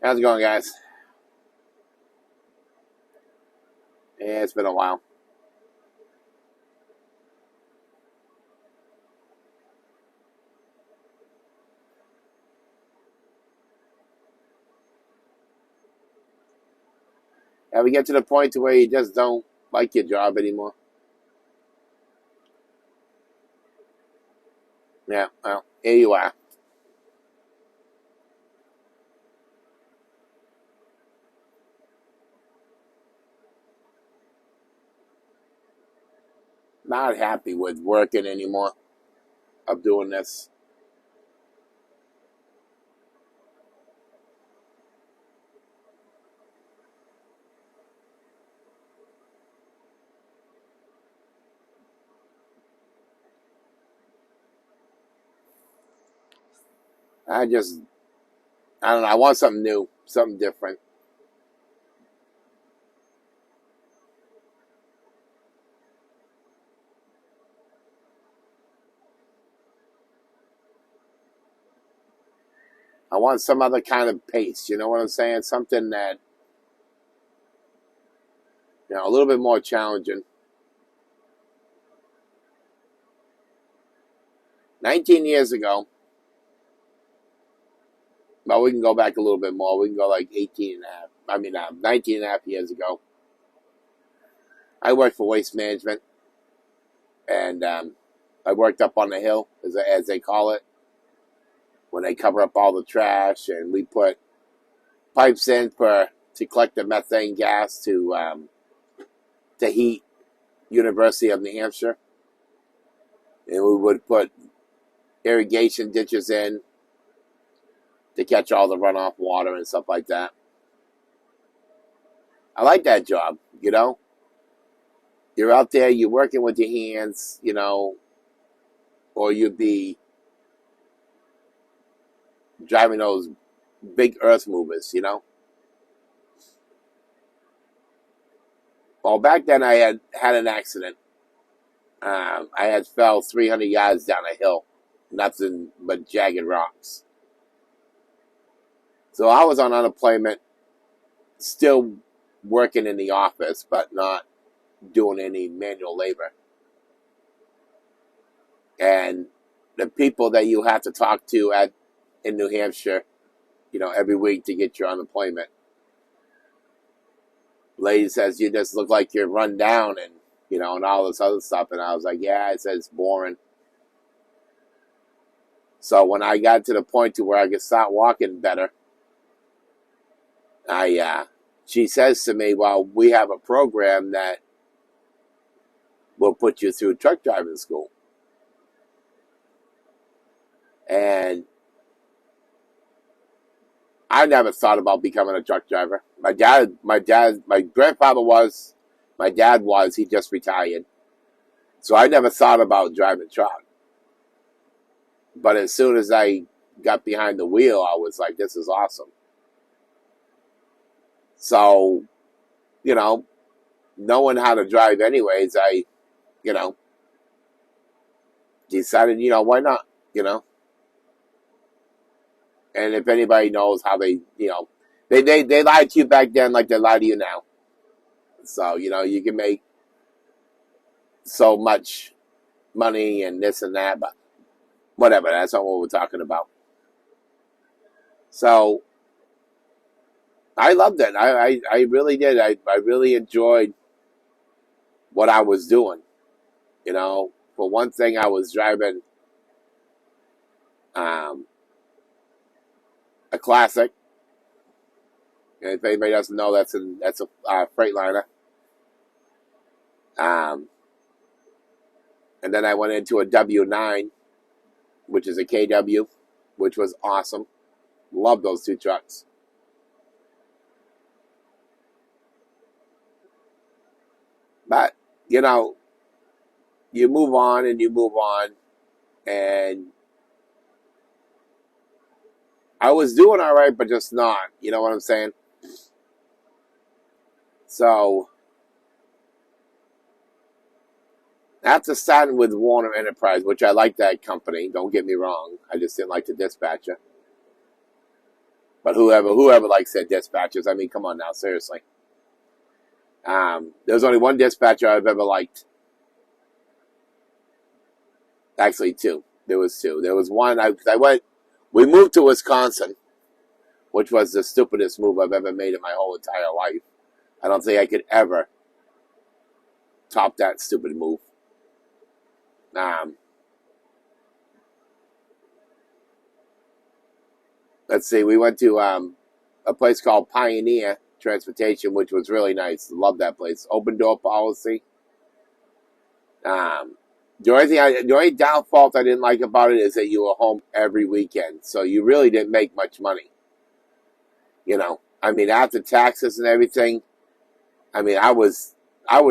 How's it going, guys? Yeah, it's been a while. Have we get to the point to where you just don't like your job anymore? Yeah, well, here you are. Not happy with working anymore, of doing this. I just, I don't know. I want something new, something different. I want some other kind of pace. You know what I'm saying? Something that, a little bit more challenging. 19 years ago, well, we can go back a little bit more. We can go like 18 and a half. I mean, 19 and a half years ago. I worked for Waste Management, and I worked up on the hill, as they call it, when they cover up all the trash, and we put pipes in to collect the methane gas to heat University of New Hampshire, and we would put irrigation ditches in to catch all the runoff water and stuff like that. I like that job. You're out there, you're working with your hands, or you'd be driving those big earth movers. Well, back then I had an accident. I had fell 300 yards down a hill, nothing but jagged rocks. So I was on unemployment, still working in the office, but not doing any manual labor. And the people that you have to talk to in New Hampshire, every week to get your unemployment. Lady says, you just look like you're run down and all this other stuff. And I was like, yeah, it says boring. So when I got to the point to where I could start walking better, she says to me, well, we have a program that will put you through truck driving school. And I never thought about becoming a truck driver. My grandfather was, my dad was, he just retired. So I never thought about driving a truck. But as soon as I got behind the wheel, I was like, this is awesome. So, you know, knowing how to drive anyways, I, you know, decided, why not, you know? And if anybody knows how they lied to you back then like they lie to you now. So, you can make so much money and this and that, but whatever, that's not what we're talking about. So I loved it. I really did. I really enjoyed what I was doing. For one thing, I was driving um, a classic. And if anybody doesn't know, that's a Freightliner. Um, and then I went into a W9, which is a KW, which was awesome. Love those two trucks. But, you move on and you move on. And I was doing all right, but just not. You know what I'm saying? So, after starting with Warner Enterprise, which I like that company, don't get me wrong. I just didn't like the dispatcher. But whoever likes their dispatchers, I mean, come on now, seriously. There's only one dispatcher I've ever liked. Actually, two. There was two. There was one. We moved to Wisconsin, which was the stupidest move I've ever made in my whole entire life. I don't think I could ever top that stupid move. Let's see. We went to a place called Pioneer Transportation, which was really nice. Love that place. Open door policy. The only downfall I didn't like about it is that you were home every weekend, so you really didn't make much money. You know, I mean, after taxes and everything, I mean, I was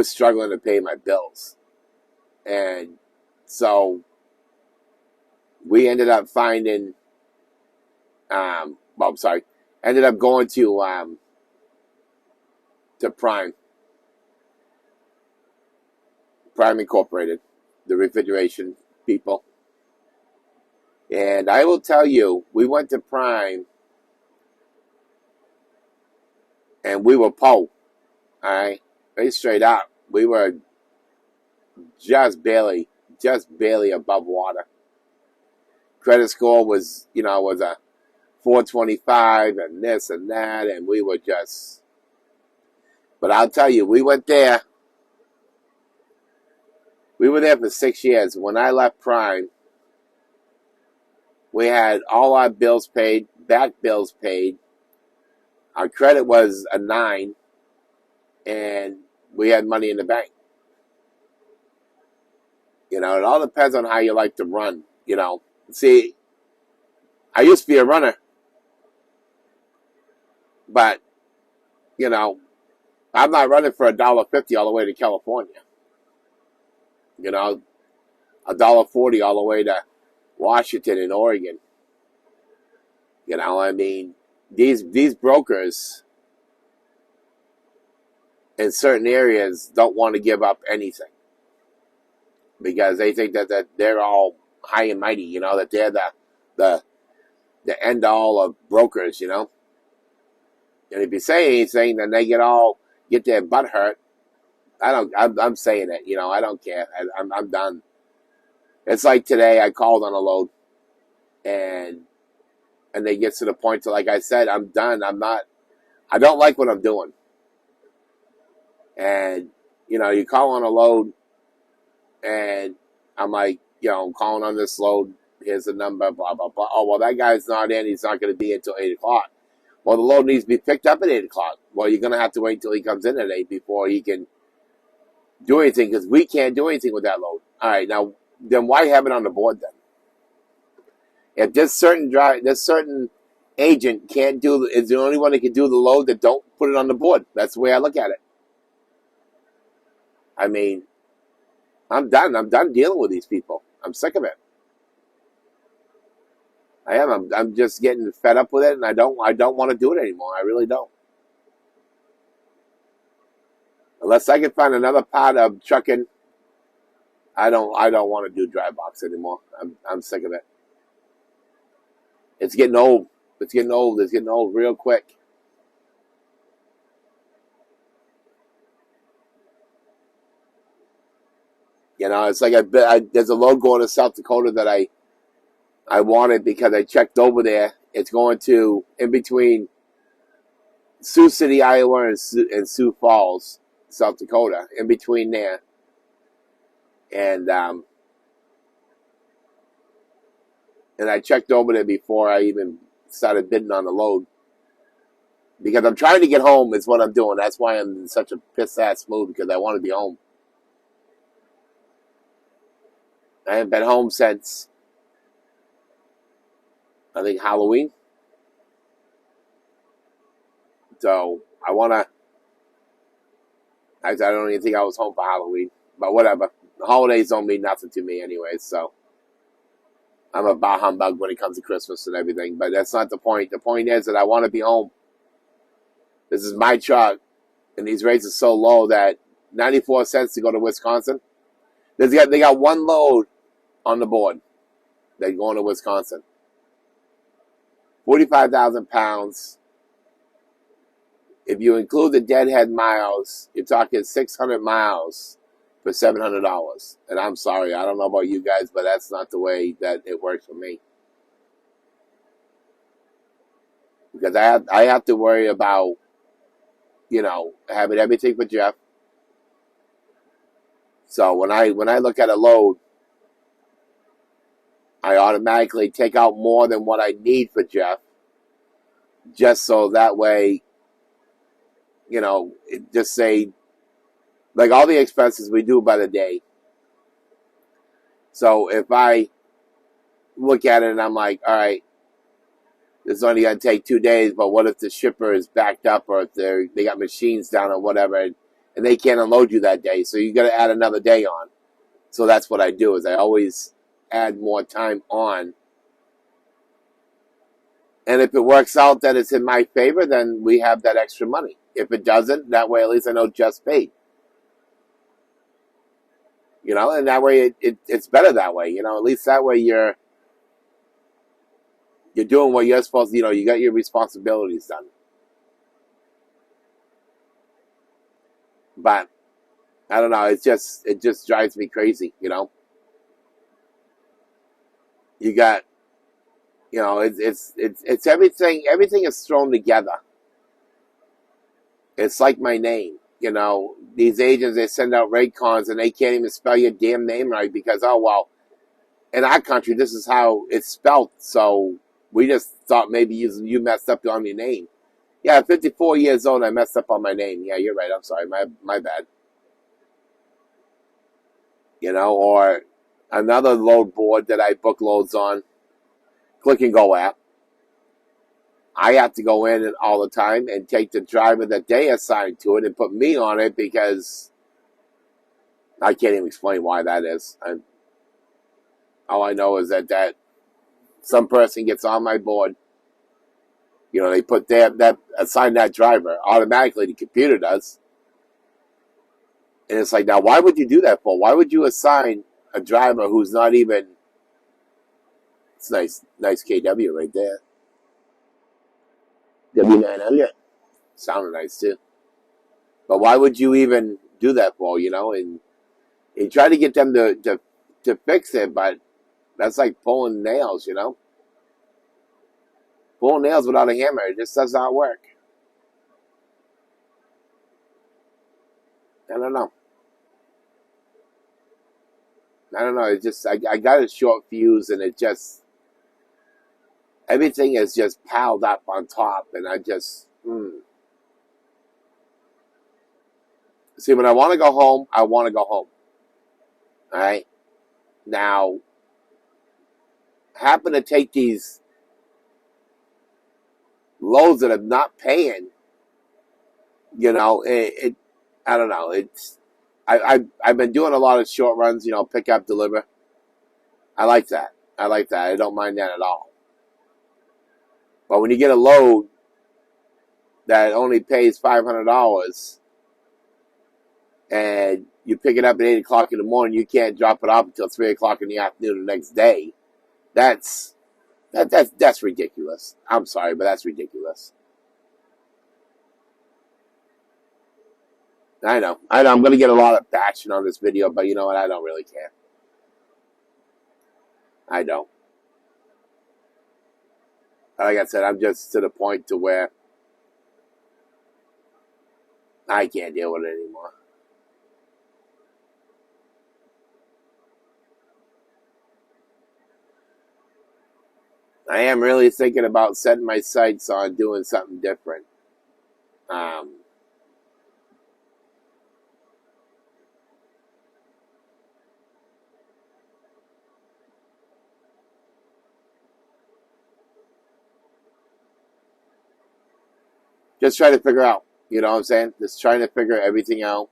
struggling to pay my bills, and so we ended up finding, ended up going to Prime Incorporated, the refrigeration people. And I will tell you, we went to Prime and we were po. Alright? Very straight up. We were just barely above water. Credit score was a 425 and this and that, and we were just. But I'll tell you, we went there. We were there for 6 years. When I left Prime, we had all our bills paid, back bills paid. Our credit was a 9, and we had money in the bank. It all depends on how you like to run. See, I used to be a runner, but I'm not running for $1.50 all the way to California. $1.40 all the way to Washington and Oregon. I mean, these brokers in certain areas don't want to give up anything because they think that they're all high and mighty. That they're the end all of brokers. And if you say anything, then they get their butt hurt. I'm saying it. I don't care. I'm done. It's like today. I called on a load, and they get to the point to, like I said, I'm done. I don't like what I'm doing. And you call on a load, and I'm like, I'm calling on this load. Here's the number. Blah blah blah. Oh well, that guy's not in. He's not going to be until 8 o'clock. Well, the load needs to be picked up at 8 o'clock. Well, you're going to have to wait until he comes in at 8 before he can do anything, because we can't do anything with that load. All right, now then why have it on the board then? If this certain agent is the only one that can do the load, that don't put it on the board. That's the way I look at it. I mean, I'm done. I'm done dealing with these people. I'm sick of it. I am. I'm just getting fed up with it, and I don't want to do it anymore. I really don't. Unless I can find another part of trucking, I don't want to do dry box anymore. I'm sick of it. It's getting old. It's getting old real quick. It's like there's a load going to South Dakota that I wanted because I checked over there. It's going to in between Sioux City, Iowa, and Sioux Falls, South Dakota, in between there. And I checked over there before I even started bidding on the load. Because I'm trying to get home is what I'm doing. That's why I'm in such a piss-ass mood, because I want to be home. I haven't been home since, I think, Halloween. So, I don't even think I was home for Halloween. But whatever. The holidays don't mean nothing to me anyway, so. I'm a bah humbug when it comes to Christmas and everything. But that's not the point. The point is that I want to be home. This is my truck. And these rates are so low that 94 cents to go to Wisconsin. They got one load on the board. They're going to Wisconsin. 45,000 pounds. If you include the deadhead miles, you're talking 600 miles for $700. And I'm sorry, I don't know about you guys, but that's not the way that it works for me. Because I have to worry about, having everything for Jeff. So when I look at a load, I automatically take out more than what I need for Jeff, just so that way, just say, like all the expenses we do by the day. So if I look at it and I'm like, all right, it's only going to take 2 days, but what if the shipper is backed up or if they got machines down or whatever, and they can't unload you that day, so you got to add another day on. So that's what I do, is I always add more time on. And if it works out that it's in my favor, then we have that extra money. If it doesn't, that way at least I know just paid. And that way it's better that way. At least that way you're doing what you're supposed to. You got your responsibilities done. But I don't know. It just drives me crazy. You got. It's everything. Everything is thrown together. It's like my name. These agents, they send out rate cons and they can't even spell your damn name right because, oh, well, in our country, this is how it's spelled. So we just thought maybe you messed up on your name. Yeah, at 54 years old, I messed up on my name. Yeah, you're right. I'm sorry. My bad. Or another load board that I book loads on, Click and Go app. I have to go in all the time and take the driver that they assigned to it and put me on it because I can't even explain why that is. All I know is that some person gets on my board. They put that assign that driver automatically. The computer does, and it's like, now why would you do that for? Why would you assign a driver who's not even? It's nice KW right there. W900 sounded nice too. But why would you even do that for? And try to get them to fix it, but that's like pulling nails. Pulling nails without a hammer, it just does not work. I don't know. It's just I got a short fuse, and it just everything is just piled up on top, and I just see when I want to go home, I want to go home. All right, now happen to take these loads that I'm not paying. I don't know. I've been doing a lot of short runs. Pick up, deliver. I like that. I don't mind that at all. But when you get a load that only pays $500 and you pick it up at 8 o'clock in the morning, you can't drop it off until 3 o'clock in the afternoon the next day. That's ridiculous. I'm sorry, but that's ridiculous. I know. I'm going to get a lot of bashing on this video, but you know what? I don't really care. I don't. Like I said, I'm just to the point to where I can't deal with it anymore. I am really thinking about setting my sights on doing something different. Just trying to figure out, you know what I'm saying? Just trying to figure everything out.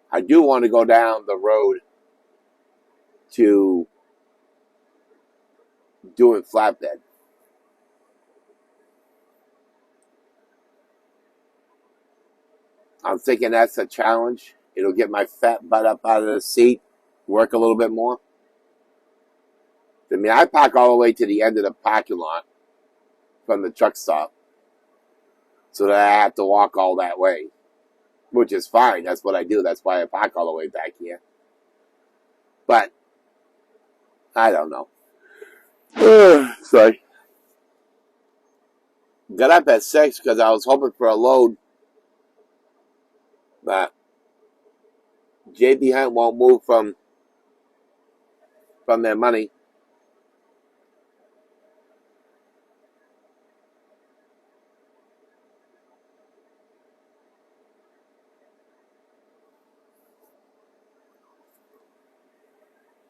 I do want to go down the road to doing flatbed. I'm thinking that's a challenge. It'll get my fat butt up out of the seat work a little bit more. I mean, I park all the way to the end of the parking lot from the truck stop so that I have to walk all that way, which is fine. That's what I do. That's why I park all the way back here. But I don't know. Sorry. Got up at 6 because I was hoping for a load, but JB Hunt won't move from their money.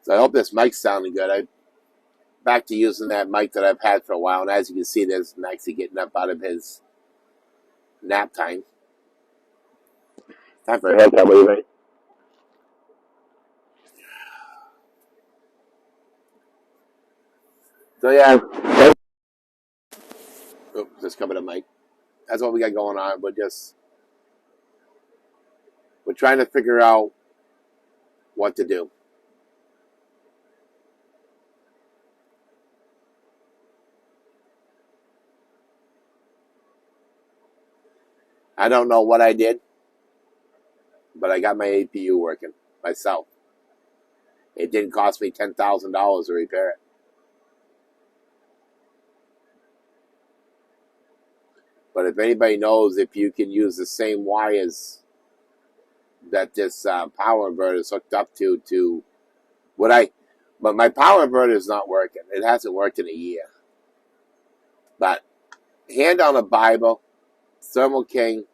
So I hope this mic's sounding good. I'm back to using that mic that I've had for a while, and as you can see, there's Maxie getting up out of his nap time. Time for a haircut, what do you think? So yeah, just coming to mic. That's what we got going on. We're trying to figure out what to do. I don't know what I did, but I got my APU working myself. It didn't cost me $10,000 to repair it. But if anybody knows if you can use the same wires that this power inverter is hooked up to but my power inverter is not working. It hasn't worked in a year. But hand on a Bible, Thermo King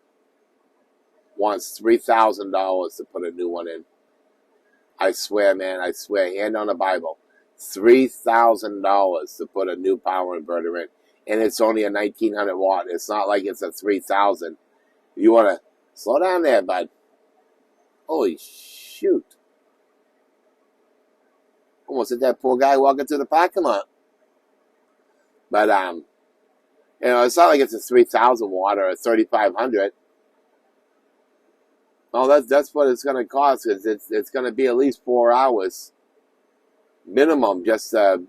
wants $3,000 to put a new one in. I swear, man, I swear, hand on a Bible, $3,000 to put a new power inverter in. And it's only a 1900 watt. It's not like it's a 3000. You want to slow down there, bud. Holy shoot. Almost hit that poor guy walking through the parking lot. But, it's not like it's a 3000 watt or a 3500. Oh, that's what it's going to cost. It's going to be at least 4 hours minimum just to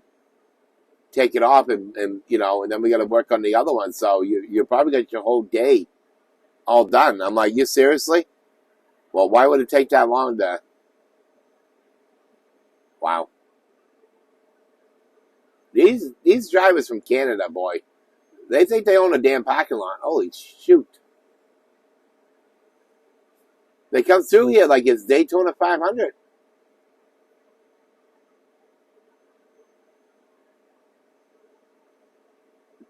take it off and then we got to work on the other one. So you probably got your whole day all done. I'm like, you seriously? Well, why would it take that long to... Wow. These drivers from Canada, boy, they think they own a damn parking lot. Holy shoot. They come through here like it's Daytona 500.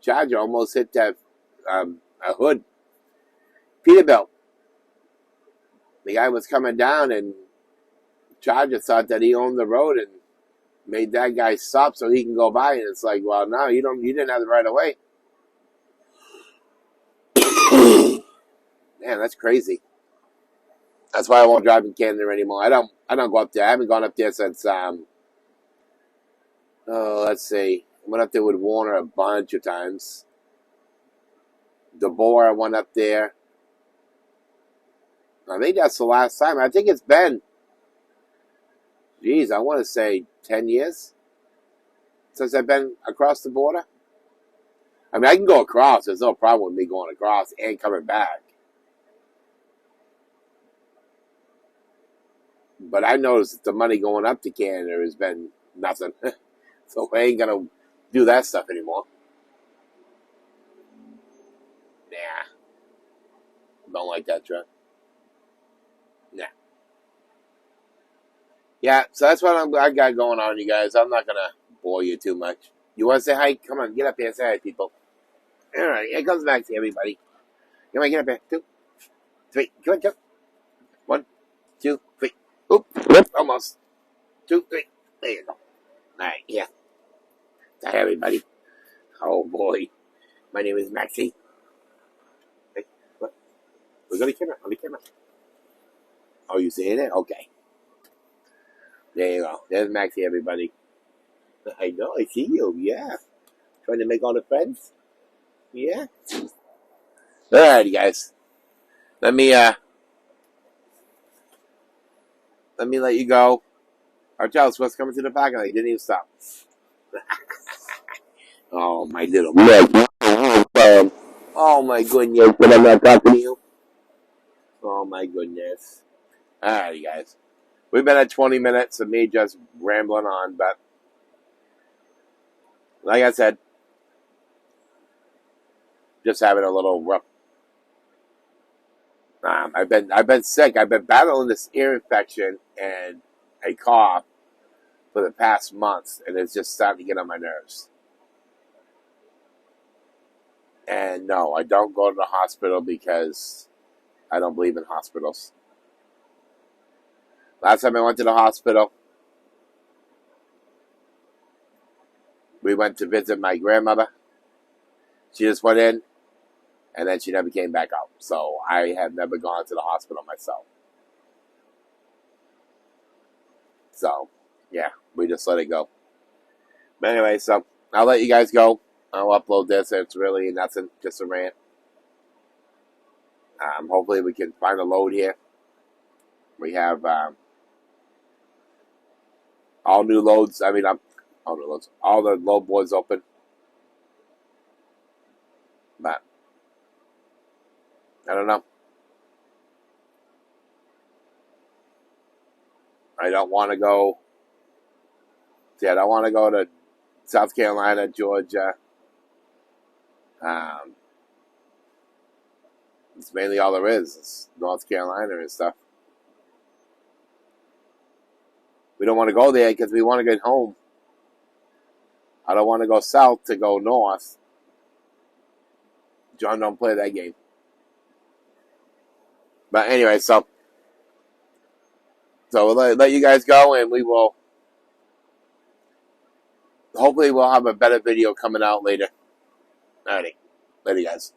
Charger almost hit that a hood. Peterbilt. The guy was coming down and Charger thought that he owned the road and made that guy stop so he can go by, and it's like, well, no, you didn't have the right of way. Man, that's crazy. That's why I won't drive in Canada anymore. I don't go up there. I haven't gone up there since let's see. I went up there with Warner a bunch of times. DeBoer, I went up there. I think that's the last time. I think it's been, geez, I want to say 10 years since I've been across the border. I mean, I can go across. There's no problem with me going across and coming back. But I noticed that the money going up to Canada has been nothing. So I ain't going to do that stuff anymore. Nah. Don't like that truck. Nah. Yeah, so that's what I got going on, you guys. I'm not going to bore you too much. You want to say hi? Come on, get up here and say hi, people. All right, here comes back to everybody. Come on, get up here. 2, 3. Come on, jump. 1, 2, 3. Oop, almost. 2, 3. There you go. All right, yeah. Hi, everybody. Oh, boy. My name is Maxie. Hey, what? We're going to camera. On the camera. Oh, you seeing it? Okay. There you go. There's Maxie, everybody. I know, I see you. Yeah. Trying to make all the friends? Yeah. Alrighty, guys. Let me let you go. Artellus was coming to the parking lot. He didn't even stop. Oh, my little man. Oh, my goodness. When I'm not talking to you. Oh, my goodness. All right, you guys. We've been at 20 minutes of me just rambling on, but like I said, just having a little rough. I've been sick. I've been battling this ear infection and a cough for the past month, and it's just starting to get on my nerves. And no, I don't go to the hospital because I don't believe in hospitals. Last time I went to the hospital, we went to visit my grandmother. She just went in, and then she never came back out. So I have never gone to the hospital myself. So, yeah, we just let it go. But anyway, so I'll let you guys go. I'll upload this. It's really nothing, just a rant. Hopefully we can find a load here. We have all new loads. I mean, all new loads. All the load boards open. But I don't know. I don't want to go. See, I don't want to go to South Carolina, Georgia. It's mainly all there is. It's North Carolina and stuff. We don't want to go there because we want to get home. I don't want to go south to go north. John don't play that game. But anyway, so we'll let you guys go, and we will. Hopefully, we'll have a better video coming out later. Alrighty, later, guys.